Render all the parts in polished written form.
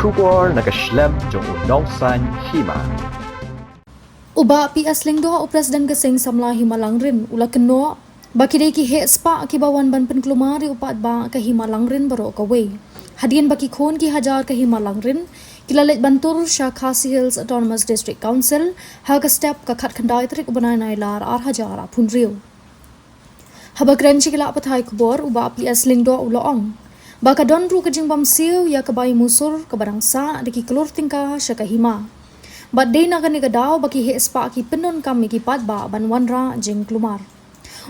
Shubor nakaslem jong unongsan hima. Uba PS Lingdo o Presiden Geseng Samla Himalangrin ula keno bakidai ki he spa ki bawan ban penkelumari upat ba ke Himalangrin baro kawe. Hadian baki khon ki hajar ke Himalangrin kilalet bantur Shah Khasi Hills Autonomous District Council ha ka step ka khat khandai trik banai nailar ar hajara punriu. Haba grenchi kila pathai kubor uba PS Lingdo ula ong. Baka don ru kajing bam siu ya kabai musur ke barangsa deki kelur tingkah syaka hima. But day na kani kadaw baki he spa ki penon kami ki padba ban wanra jing klumar.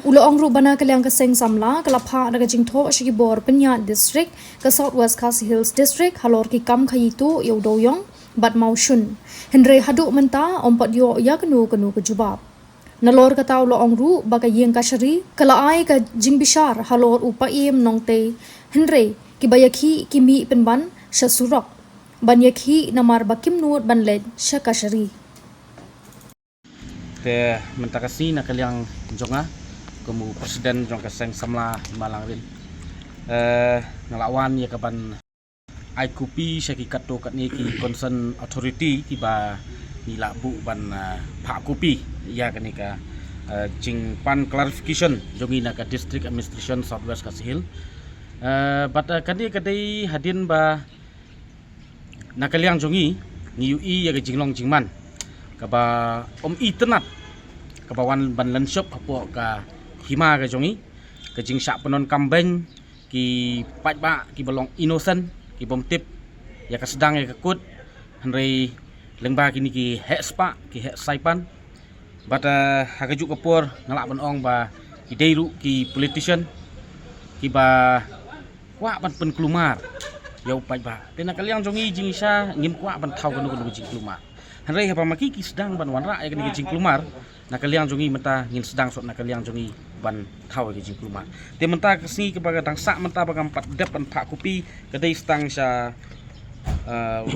Ulo ong ru bana kalyang Geseng Samla kalapha na jing tho shiki bor Penyat district ke Southwest Khasi Hills district halor ki kam khayitu yo doyong bat maushun. Henry haduk menta ompat yo ya kenu ke jubab. Nalor kata ulo ong ru baka yeng kashari kala ai ka jing bishar halor upa im nongte Henry ki bayakhi ki mi penban shasurok. Banyakhi namar bakim nuot banled syakashari. Te mentakasi na kalyang jonga kamu presiden jong Geseng Samla Himalangrin. Ngelawan ya kaban ai kupi syaki kato katni ki concern authority ki ba nila bu ban pak kupi ya kanika jing pan clarification jongi na ka district administration Southwest Khasi Hill. But kadai hadin ba nakaliang jongi ni UI ya jinglong jingman kaba om iternat kabawan ban lenshop apo ka hima ka jongi ka jing syak penon kambeng ki patba ki belong innocent ki bom tip ya ka sedang ya kekut henry lengba kini ki hespa ki hek saipan bata hagajuk kapur ngalak ban ong ba ki deiru ki politician ki ba kwa ban pen kelumar ya upai ba tena kaliang jongi jing isa ngim kwa ban thau kanu jing kelumar hanrei hapa maki ki sedang ban wanra ya kani jing kelumar na kaliang jongi menta ngin sedang sok na kaliang jongi ban thau ke jing kelumar te menta kesni kebaga tangsa menta bagam pat dep ban pak kupi kedai stang sya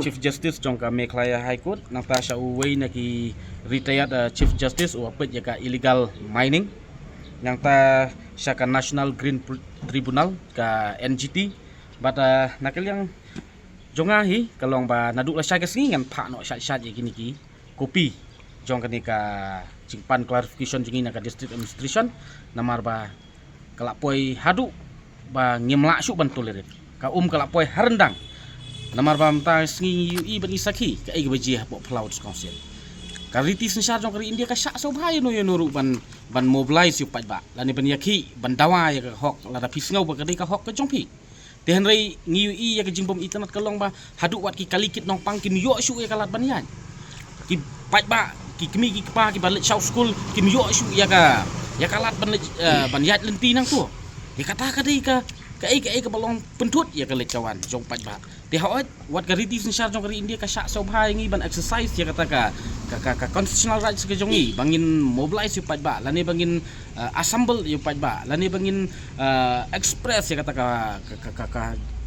Chief Justice jongka Meghalaya High Court nangta sya uwei na ki retired Chief Justice upet ya ka illegal mining nangta sya ka National Green Tribunal ka NGT bata nakaliang jonga hi kalong ba naduk la sya kesni ngan pak no sya gini ki kopi jong kani ka jingpan clarification jingi na ka district administration namar ba kalapoi hadu ba ngimla syuk ban tolerit ka kalapoi harendang namar ba mta sngi UI ban isaki ka ai baji hapo cloud council kariti sensar jong kari India ka syak so bhai no yonuru ban mobilize yu ba lani ban yakhi ban dawa ya ka hok la da pisngau ba kadai ka hok ka jongpi Tehen rei ngiui ya ke jimbom internet kalong ba haduk wat ki kalikit nong pang ki miyo syu ya kalat banyan ki ba ki kemi ki pa ki balet south school ki miyo syu ya kalat ban yat lenti nang tu ya kata kadai ka ai ka balong pentut ya kalet kawan jong ba te hawat wat gariti sensar jong kari India ka syak so bhai ngi ban exercise ya kata ka constitutional rights ke jongi bangin mobilize yu ba lani bangin assemble yu ba lani bangin express ya kata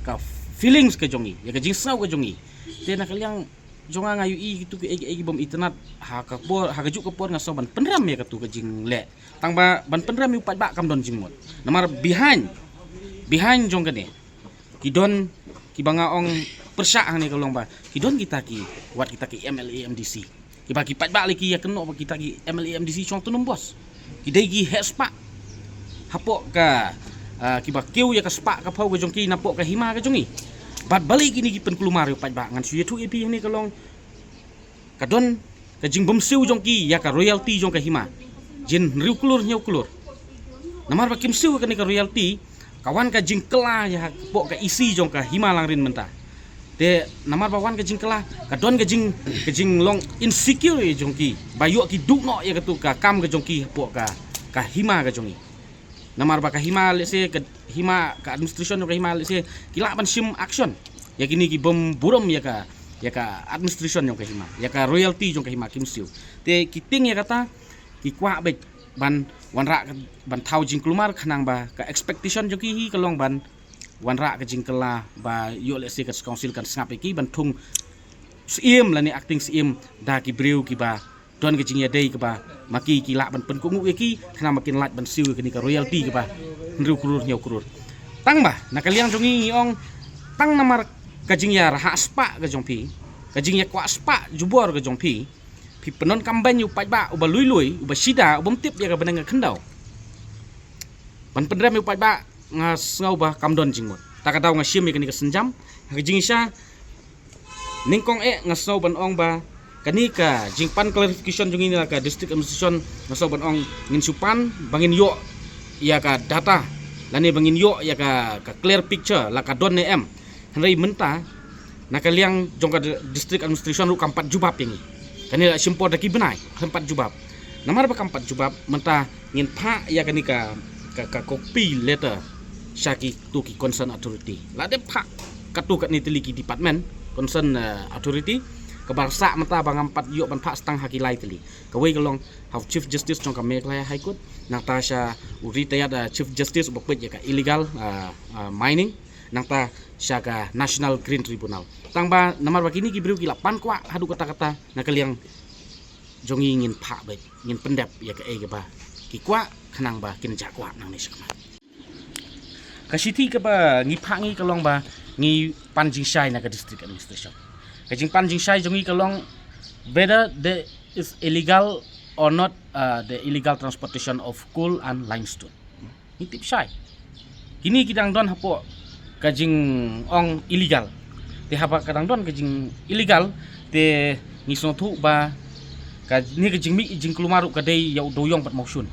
ka feelings ke jongi ya ke jingsau ke jongi te nakaliang jonga ngayu i gitu ke bom internet ha ka juk ke por ngaso ban penram ya katu ke jing le tang ba ban penram yu ba kam don jingmot namar behind jong kene kidon ki banga ong persyak ni kalong ba kidon kita ki wat kita ki MLA MDC ki bagi ba leki ya keno kita ki MLA MDC chong tunum bos ki dai gi hespa hapok ka ki ba keu ya ka spa ka phau ka jong ki napok ka hima ka jongi bat balik ini ki pen kelumar yo ba ngan suye thu ep ni kalong kadon ka jing bom siu jong ki ya ka royalty jong ka hima jin riu klur nyau klur namar ba kim siu ka ni ka royalty kawan ka jing kela ya pok ka isi jong ka Himalangrin menta te namar bawan ka jing kela ka don ka jing long insecure jong ki bayu ki duk no ya katu ka kam ka jong ki pok ka hima ka jongi namar ba ka hima lese ka hima ka administration ka hima lese kila ban sim action ya kini ki bom burom ya ka administration jong ka hima ya ka royalty jong ka hima kim siu te kiting ya kata ki kwa bet ban wanra ban thau jing kelumar khanang ba ka expectation joki hi kalong ban wanra ka jing kela ba yo le se ka council kan snap ki ban thung sim lani acting sim da ki breu ki ba don ka jing ya dei ka ba maki ki la ban pen ku ngu ki khanang makin lat ban siu ka ni ka royalty ka ba nru krur nyau krur tang ba nakaliang jongi ong tang namar kajing ya raha spa ke jong pi kajing ya kwa spa jubor ke jong pi penon kamban yu pai ba uba lui uba sida ubam tip ya ka benang kendau ban pendram yu pai ba ngas ngau ba kamdon jingmot takadau ngasim ya kani ka senjam kajing sha ningkong ngasau ban ong ba kani ka jingpan clarification jong ini ka district administration ngasau ban ong ngin supan bangin yo ya ka data lani bangin yo ya ka clear picture la ka don ne em hanrei menta nakaliang jong ka district administration ru kampat jubab yang kani la simpor daki benai kampat jubab namar ba kampat jubab menta ngin pha ya kani ka copy letter syaki tu ki concern authority la de pha katu kat ni teliki department concern authority kebarsa mata bang empat yok ban pak stang hakilai teli kawai kalong have chief justice jong ka meklaya high court nang ta sha retired chief justice bokpet ya ka illegal mining nang ta sha ka national green tribunal tang ba namar bakini ki briu ki 8 kwa hadu kata-kata nakaliang jong ingin pak baik ingin pendap ya ka ba ki kwa khanang ba kin ja kwa nang ni sakma kasiti ka ba ngi pak ngi kalong ba ngi panjing shai na ka district administration kajing panjing shai jongi kalong whether there is illegal or not the illegal transportation of coal and limestone ni tip shai kini kidang don hapo kajing ong illegal te hapa kadang don kajing illegal te ni sotu ba ni kajing mi jing klumaru kadai ya doyong pat mosun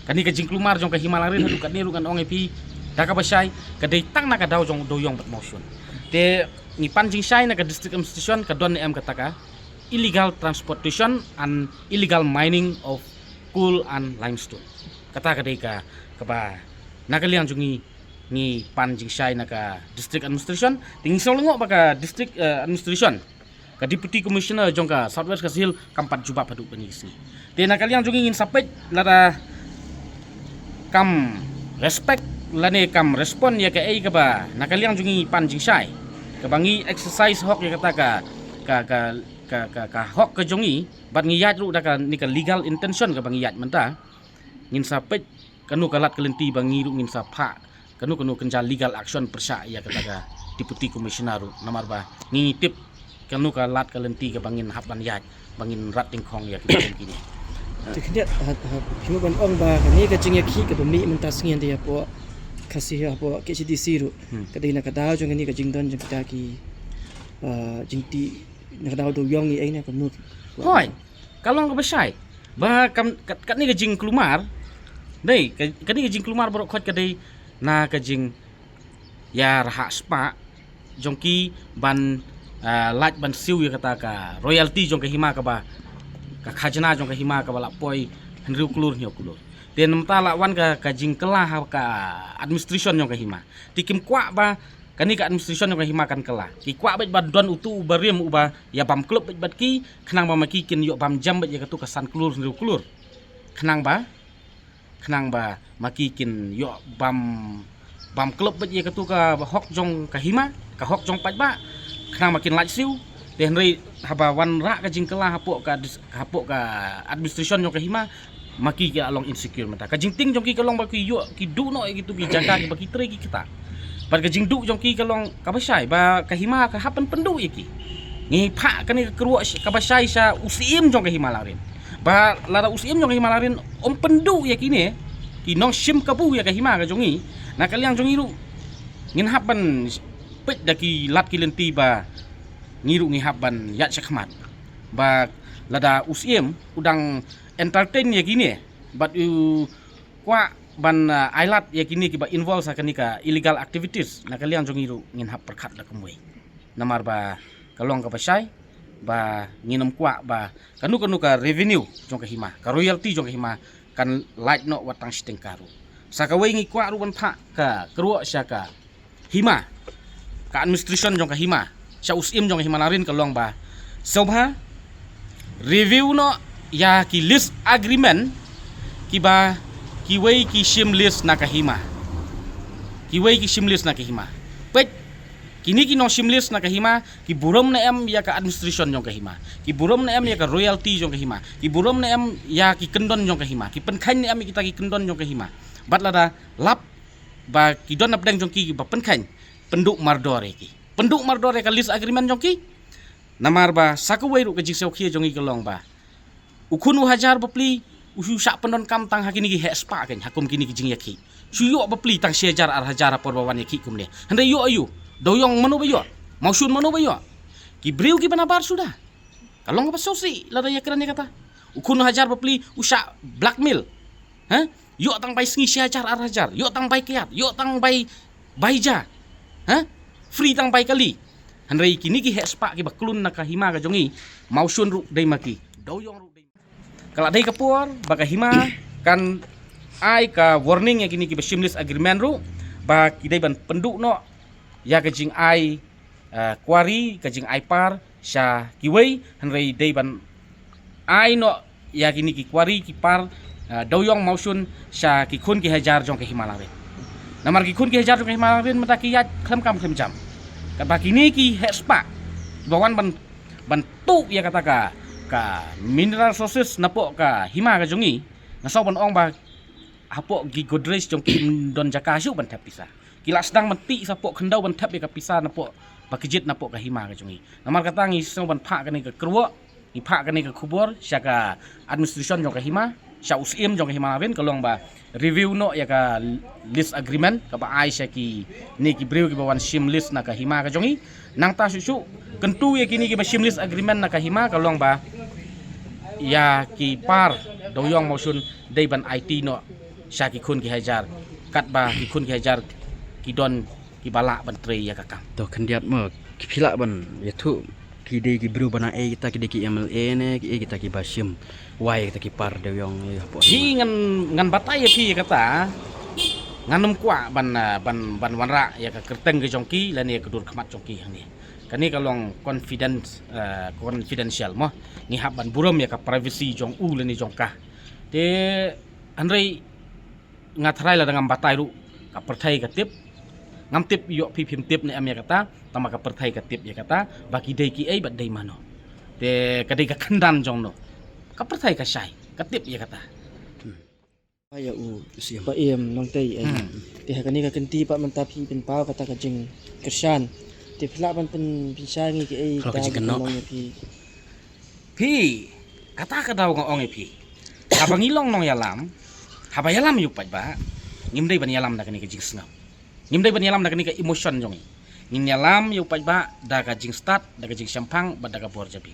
kani kajing klumar jong ka himalarin hadu kadai rukan ong epi daka basai kadai tang na kadau jong doyong pat mosun te ni panjing shai na ka district administration ka don em kataka illegal transportation and illegal mining of coal and limestone kata kadai ka ba nakaliang jungi ni panjing shai na ka district administration ting solongo ba ka district administration ka deputy commissioner jong ka southwest kasil kampat jubab hadu penisni te nakaliang jungi ngin sapet lara kam respect lane kam respon ya ka ka ba nakaliang jungi panjing shai kabangi exercise hok ya kata ka hok ke jongi bat ngiyat ru da ka ni ka legal intention ka bangiyat menta ngin sapet kanu kalat kelenti bangi ru ngin sapa kanu kenja legal action persa ya kata ka deputy commissioner ru namar ba ngi tip kanu kalat kelenti ka bangin hapan yat bangin rat tingkong ya kita kini tiknya cuma ban ong ba ni ka jing ya ki ka bami mentas ngin dia po kasih apa KCDC ru kadai nak tahu jong ni ka jingdon jong kita ki jingti nak tahu tu yong ni ai na kamut hoi kalong ka besai ba kat ni ka jing klumar dei ka ni ka jing klumar borok khot kadai na ka jing ya raha spa jong ki ban laj ban siu ya kata ka royalty jong ka hima ka ba ka khajna jong ka hima ka bala poi henru kulur nyo kulur dan mentala wan ka jing kelah ka administration yang kahima tikim kwa ba kani ka administration yang kahima kan kelah ki kwa bet badon utu bariem uba ya bam klub bet bad ki khnang ba maki kin yo bam jam bet ya katu kasan klur ndu klur khnang ba maki kin yo bam klub bet ya katu ka hok jong kahima ka hok jong pat ba khnang makin laj siu den rei haba wan ra ka jing kelah hapok ka administration yang kahima maki ki along insecure mata kajing ting jong ki kalong ba ki yo ki du no gitu ki jaga ki baki tre ki kita bar kajing du jong ki kalong kabasai ba kahima ka hapan pendu iki ngi pha kani keruak kabasai sa usim jong kahima larin ba lara usim jong kahima larin om pendu ya kini ki nong sim kabu ya kahima ka jongi na kaliang jongi ru ngin hapan pet daki lat ki lenti ba ngiru ngi haban ya sakmat ba lada usim udang entertain ya gini but you kwa ban ailat ya kini ki ba involve sa kanika illegal activities na kaliang jongiru ngin hap perkat da kumwe namar ba kalong ka pasai ba nginam kwa ba kanu ka revenue jong ka hima ka royalty jong ka hima kan light no watang sting karu sakawai ngi kwa ru ban pha ka kruo sya ka hima ka administration jong ka hima sya usim jong ka hima larin kalong ba sobha review no ya ki list agreement kiba kiwei ki shim list na kahima pet kini ki no shim list na kahima ki burom na em ya ka administration jong kahima ki burom na em ya ka royalty jong kahima ki burom na em ya ki kendon jong kahima ki penkhain na em kita ki kendon jong kahima bat lada lap ba ki don apdang jong ki ba penkhain penduk mardore ki penduk mardor ka list agreement jongki namar ba sakawai ru ka jing seokhia jongi kelong ba ukunu hajar bapli usu sak pendon kam tang hakini ki hespa kan hakum kini ki jing yaki suyo bapli tang sejar ar hajar por bawan yaki kumne hande yo ayu doyong mano ba yo mausun mano ba yo ki briu ki banabar sudah kalong ba sosi la ya kerane kata ukunu hajar bapli usa blackmail ha yo tang bai sngi sejar ar hajar yo tang bai kiat yo tang bai baija ha free tang bai kali hanrei kini ki hespa ki baklun na kahima ka jongi mausun ru dei maki doyong ru dei kala dei kapur baka hima kan ai ka warning ya kini ki shimless agreement ru ba ki dei ban penduk no ya ka jing ai kwari ka jing ai par sha kiwei hanrei dei ban ai no ya kini ki kwari ki par doyong mausun sha ki khun ki hajar jong ka himalawe namar ki khun ki hajar jong ka himalawe mata ki ya khlem kam khlem jam ka bakini ki hespa bawan ban tu ya kata ka mineral resources napo ka hima ka jongi nasaw ban ong ba hapo gi godres jong ki don jakasyu ban tap pisa kila sedang menti sapo khendau ban tap ya ka pisa napo bakijit napo ka hima ka jongi namar kata ngi so ban pha ka ni ka kruwo ni pha ka ni ka khubor syaka administration jong ka hima sya usim jong ka hima wen kalong ba review no ya ka list agreement ka ba ai syaki ni ki brew ki bawan shim list na ka hima ka jongi nang ta susu kentu ya kini ki ba shim list agreement na ka hima kalong ba ya ki par doyong mosun dei ban IT no syaki khun ki hajar kat ba ki khun ki hajar ki don ki bala ban tre ya kakam to kandiat mo kipila ban yaitu kide ki bru bana kita kide ki MLA ne kita ki basim wai kita ki par doyong apa hi ngan batai pi kata nganem kwa ban wanra ya ka kerteng ke jongki lan ya kedur khamat jongki yang ni kani kalong confidential mo ni hab ban buram ya ka privacy jong u lan ni jongka te anrei ngatrai la dengan batai ru ka perthai ka tip ngam tip yo pi phim tip ne am ya kata tama ka perthai ka tip ya kata baki dei ki ai bat dei mano te kadai ka kandan jong no ka perthai ka sai ka tip ya kata ya u pa em nong tei ti ha kani ka kenti pa man tapi pin pau kata ka jing kersan ti phla ban pen pisangi ki ai Kalau ka jing kenok. pi kata ka daw ngong pi habang ilong nong yalam haba yalam yu pat ba ngim dei ban yalam da kani ka jing snap ngim dei ban yalam da kani ka emotion jong ngim yalam yu pat ba da ka jing start da ka jing sampang ba da ka bor jabi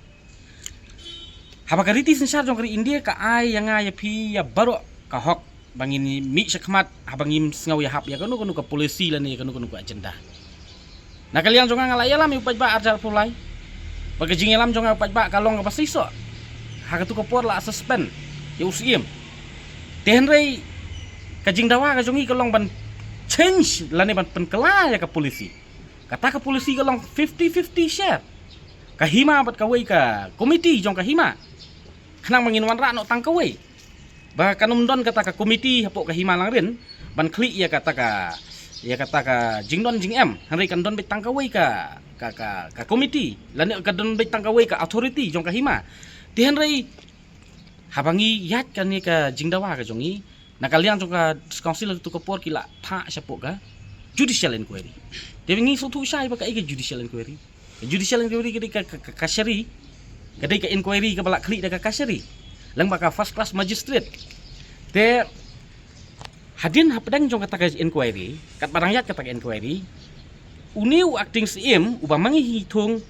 haba ka riti sensar jong kari India ka ai yang ya pi ya baro ka hok bangin mi syakmat habangim sngau ya hap ya kanu ka polisi lan ya kanu ka agenda na kalian jonga ngala yalam yu pat ba arjar pulai bagajing yalam jonga pat ba kalong ka pasiso ha ka tu ka por la suspend ya usim tenrei kajing dawa ka jongi kalong ban change lan ban penkela ya ka polisi kata ka polisi kalong 50-50 share ka hima bat ka wei ka komiti jong ka hima kanang mangin wanra no tang ka wei ba kanum don kata ka komiti hapo ka hima lang rin ban kli ya kata ka jingdon jing em hanrei kan don bet tang ka wei ka komiti lan ka don bet tang ka wei ka authority jong ka hima ti hanrei habangi yat kan ni ka jingdawa ka jongi na kalian jong ka council tu ka por kila tha sapo ka judicial inquiry dia ngi so tu sai ba ka judicial inquiry ka kasari kadai ka inquiry ka bala kli da ka kasari lang baka first class magistrate te hadin hapdang jong kata ka inquiry kat barang yat kata ka inquiry uniu acting sim uba mangi hitung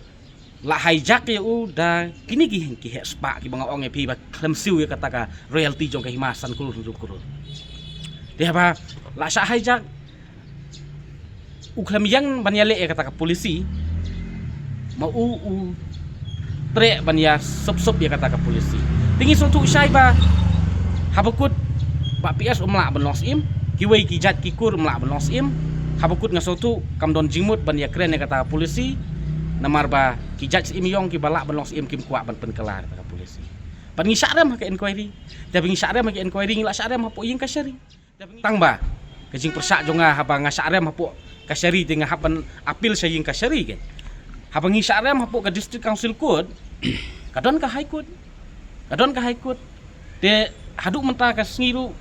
la hijack ya u da kini ki hespa ki banga ong epi ba klemsiu ya kata ka royalty jong ka himasan kulur te ba la sa hijack u klem yang banyale ya kata ka polisi mau tre banya sop ya kata ka polisi tinggi suatu syai ba habakut ba PS umla ban los im kiwei ki jat ki kur umla ban los im habakut nga suatu kam don jingmut ban ya kren ya kata polisi namar ba ki jat im yong ki balak ban los im kim kwa ban penkela kata polisi ban ngi syarem ka inquiry tapi ngi syarem ka inquiry ngi la syarem hapo ying kasari tang ba kajing persak jonga haba nga syarem hapo kasari dengan haban apil sa ying kasari ke habang ngi syarem hapo ka district council court kadon ka high court te haduk menta ka sngiru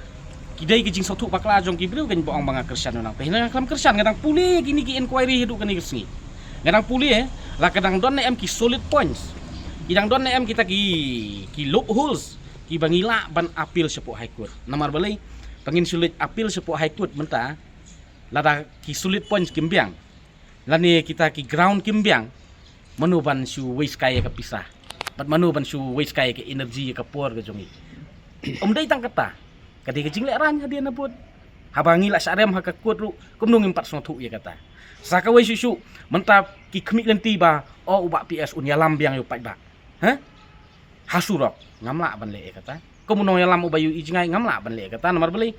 kidai ki jing sotu bakla jong ki breu kan boong banga kersan nang pe nang klam kersan ngadang puli gini ki inquiry haduk kan ki sngi Kadang pulih lah kadang don em ki solid points. Kadang don em kita ki loopholes ki bangila ban appeal sepo high court. Namar balai pangin sulit appeal sepo high court menta lada ki solid points kimbiang. Lani kita ki ground kimbiang manuban su waste kaya ke pisah. Bat manuban su waste kaya ke energy ke por ke jongi. Dai tang kata. Kadi ke jinglek ran dia nabut. Habangi la sarem ha ka kuat ru kumnung 4 ya kata. Sakawai susu mentap ki kemik lenti ba ubak PS un yalam biang yu pai ba. Ha? Hasurok ngamla ban le kata. Kumunong yalam ubayu ijngai ngamla ban le kata nomor beli.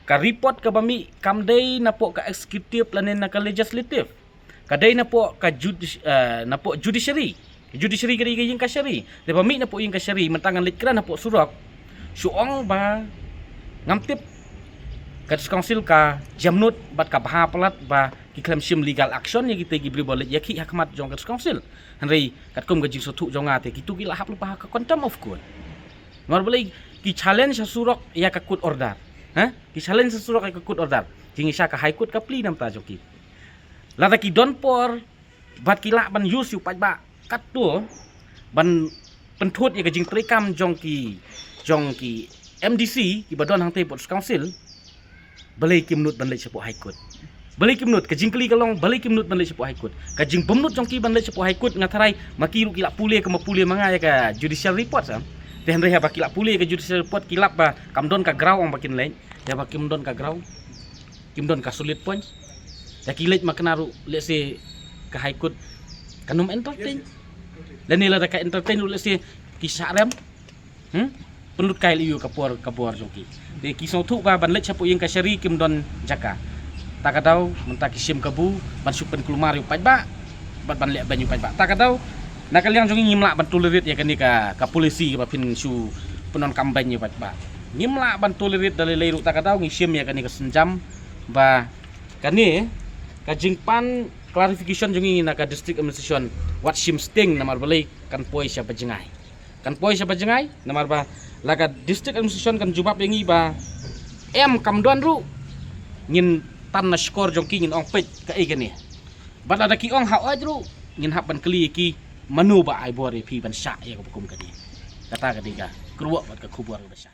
Ka report ka bami kamdai napok ka executive lanen na ka legislative. Kadai napok ka judiciary. Judiciary kari ka yung kasyari. Di bami napok yung kasyari mentangan litkran napok surok. Suong ba ngamtip Kadis Council ka jamnut bat ka baha pelat ba ki claim sim legal action ya kita gibri boleh ya ki hakmat jong Kadis Council. Henry kat kum gaji sotu jong ate kitu ki lahap lupa ka contempt of court. Mar boleh ki challenge sa surok ya ka court order. Ha? Ki challenge sa surok ya ka court order. Jingi sa ka high court ka pli nam ta joki. Lada ki don por bat ki la ban use yu pat ba kat tu ban pentut ya ka jing trikam jong ki MDC ki badon hang te Kadis Council. Balai kimnut ban lek sepo high court. Balai kimnut ka jingkli kalong balai kimnut ban lek sepo high court. Ka jing pemnut jong ki ban lek sepo high court ngatarai makiru kilap pule ke mapule manga ya ka judicial report sam. Teh ndai ha ba kilap pule ke judicial report kilap ba kamdon ka grau ang bakin lain. Ya ba kimdon ka grau. Kimdon ka solid points. Ya kilet maknaru let's say ka high court kanum entertain. Dan nila da ka entertain let's say kisarem. Penlut kai liu kapor jongki. De kisau tu ba ban lek chapu yang kasyari kim don jaka. Takadau mentaki sim kabu ban supen kelumar yu pajba. Ban lek ban yu pajba. Takadau nakaliang jongi ngimla ban tolerit ya kani ka polisi ba pin su penon kampanye yu pajba. Ngimla ban tolerit dalai leiru takadau ngisim ya kani ka senjam ba kani ka jingpan clarification jongi na ka district administration what sim sting namar balai kan poi siapa jengai. Kan poi siapa jengai namar ba laga district administration kan jubab yang iba kamdon ru ngin tan na skor jong ki ngin ong pet ka igani bat ada ki ong ha ru ngin hap ban kli ki manu ba ai bore pi ban sya ya ko kum kadi kata kadi ka kruwa bat ka kubur ba sya